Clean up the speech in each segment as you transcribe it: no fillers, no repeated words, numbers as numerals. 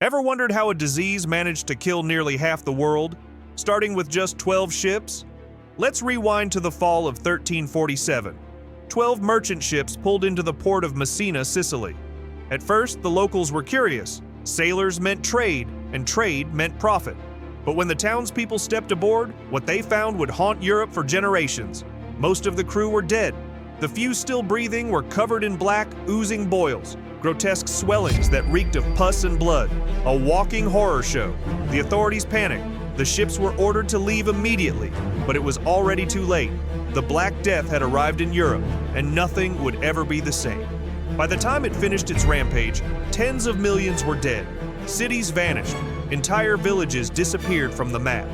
Ever wondered how a disease managed to kill nearly half the world, starting with just 12 ships? Let's rewind to the fall of 1347. 12 merchant ships pulled into the port of Messina, Sicily. At first, the locals were curious. Sailors meant trade, and trade meant profit. But when the townspeople stepped aboard, what they found would haunt Europe for generations. Most of the crew were dead. The few still breathing were covered in black, oozing boils, grotesque swellings that reeked of pus and blood. A walking horror show. The authorities panicked. The ships were ordered to leave immediately, but it was already too late. The Black Death had arrived in Europe, and nothing would ever be the same. By the time it finished its rampage, tens of millions were dead. Cities vanished. Entire villages disappeared from the map.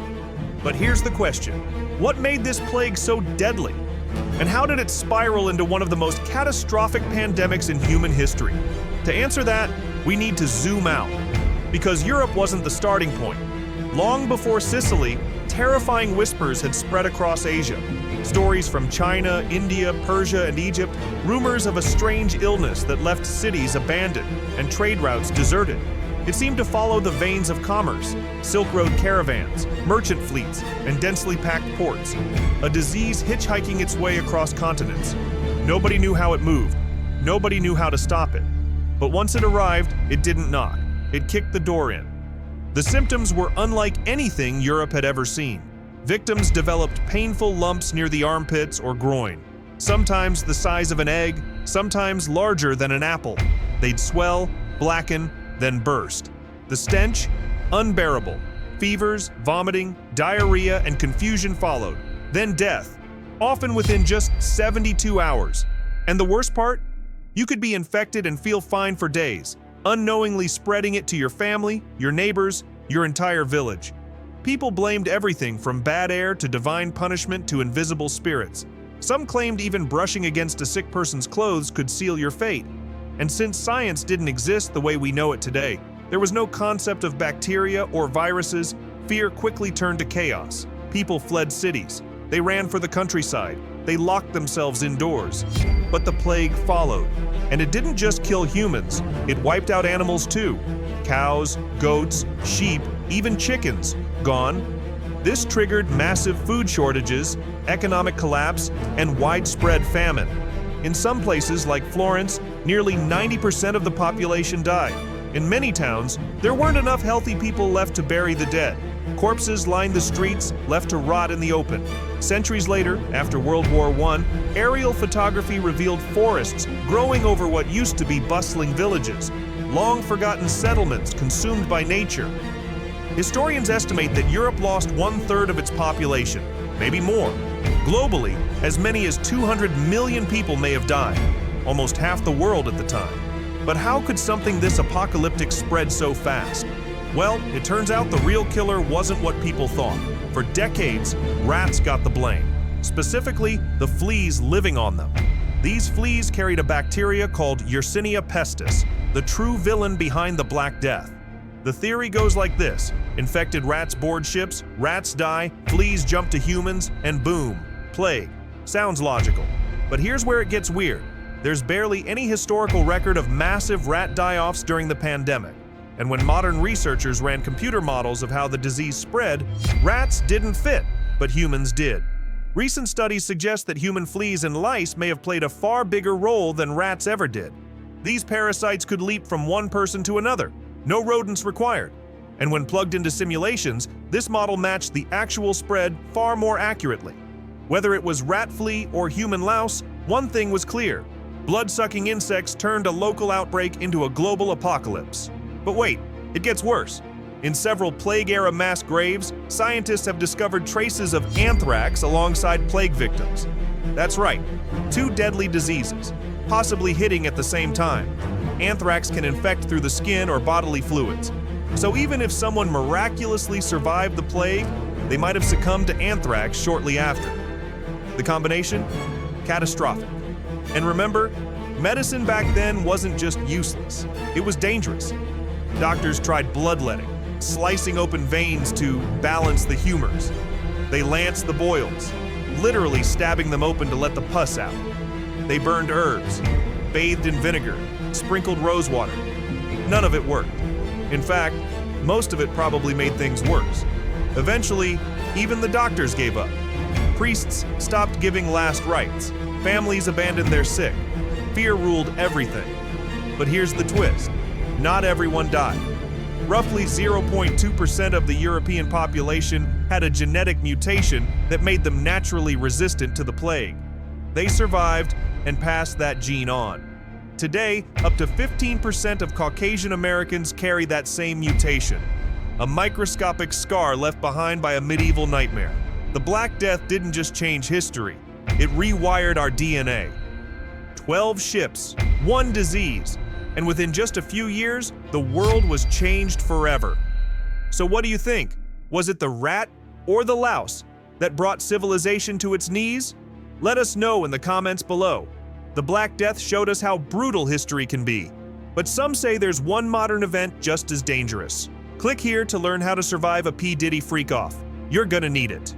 But here's the question. What made this plague so deadly? And how did it spiral into one of the most catastrophic pandemics in human history? To answer that, we need to zoom out. Because Europe wasn't the starting point. Long before Sicily, terrifying whispers had spread across Asia. Stories from China, India, Persia, and Egypt, rumors of a strange illness that left cities abandoned and trade routes deserted. It seemed to follow the veins of commerce, Silk Road caravans, merchant fleets, and densely packed ports. A disease hitchhiking its way across continents. Nobody knew how it moved. Nobody knew how to stop it. But once it arrived, it didn't knock. It kicked the door in. The symptoms were unlike anything Europe had ever seen. Victims developed painful lumps near the armpits or groin, sometimes the size of an egg, sometimes larger than an apple. They'd swell, blacken, then burst. The stench? Unbearable. Fevers, vomiting, diarrhea, and confusion followed. Then death, often within just 72 hours. And the worst part? You could be infected and feel fine for days, unknowingly spreading it to your family, your neighbors, your entire village. People blamed everything from bad air to divine punishment to invisible spirits. Some claimed even brushing against a sick person's clothes could seal your fate. And since science didn't exist the way we know it today, there was no concept of bacteria or viruses. Fear quickly turned to chaos. People fled cities. They ran for the countryside. They locked themselves indoors. But the plague followed. And it didn't just kill humans, it wiped out animals too. Cows, goats, sheep, even chickens, gone. This triggered massive food shortages, economic collapse, and widespread famine. In some places, like Florence, nearly 90% of the population died. In many towns, there weren't enough healthy people left to bury the dead. Corpses lined the streets, left to rot in the open. Centuries later, after World War I, aerial photography revealed forests growing over what used to be bustling villages, long-forgotten settlements consumed by nature. Historians estimate that Europe lost 1/3 of its population, maybe more. Globally, as many as 200 million people may have died, almost half the world at the time. But how could something this apocalyptic spread so fast? Well, it turns out the real killer wasn't what people thought. For decades, rats got the blame, specifically the fleas living on them. These fleas carried a bacteria called Yersinia pestis, the true villain behind the Black Death. The theory goes like this: infected rats board ships, rats die, fleas jump to humans, and boom, plague. Sounds logical. But here's where it gets weird. There's barely any historical record of massive rat die-offs during the pandemic. And when modern researchers ran computer models of how the disease spread, rats didn't fit, but humans did. Recent studies suggest that human fleas and lice may have played a far bigger role than rats ever did. These parasites could leap from one person to another, no rodents required. And when plugged into simulations, this model matched the actual spread far more accurately. Whether it was rat flea or human louse, one thing was clear: blood-sucking insects turned a local outbreak into a global apocalypse. But wait, it gets worse. In several plague-era mass graves, scientists have discovered traces of anthrax alongside plague victims. That's right, 2 deadly diseases, possibly hitting at the same time. Anthrax can infect through the skin or bodily fluids. So even if someone miraculously survived the plague, they might have succumbed to anthrax shortly after. The combination? Catastrophic. And remember, medicine back then wasn't just useless, it was dangerous. Doctors tried bloodletting, slicing open veins to balance the humors. They lanced the boils, literally stabbing them open to let the pus out. They burned herbs, bathed in vinegar, sprinkled rosewater. None of it worked. In fact, most of it probably made things worse. Eventually, even the doctors gave up. Priests stopped giving last rites. Families abandoned their sick. Fear ruled everything. But here's the twist. Not everyone died. Roughly 0.2% of the European population had a genetic mutation that made them naturally resistant to the plague. They survived and passed that gene on. Today, up to 15% of Caucasian Americans carry that same mutation, a microscopic scar left behind by a medieval nightmare. The Black Death didn't just change history, it rewired our DNA. 12 ships, 1 disease, and within just a few years, the world was changed forever. So what do you think? Was it the rat or the louse that brought civilization to its knees? Let us know in the comments below. The Black Death showed us how brutal history can be, but some say there's one modern event just as dangerous. Click here to learn how to survive a P. Diddy freak-off. You're gonna need it.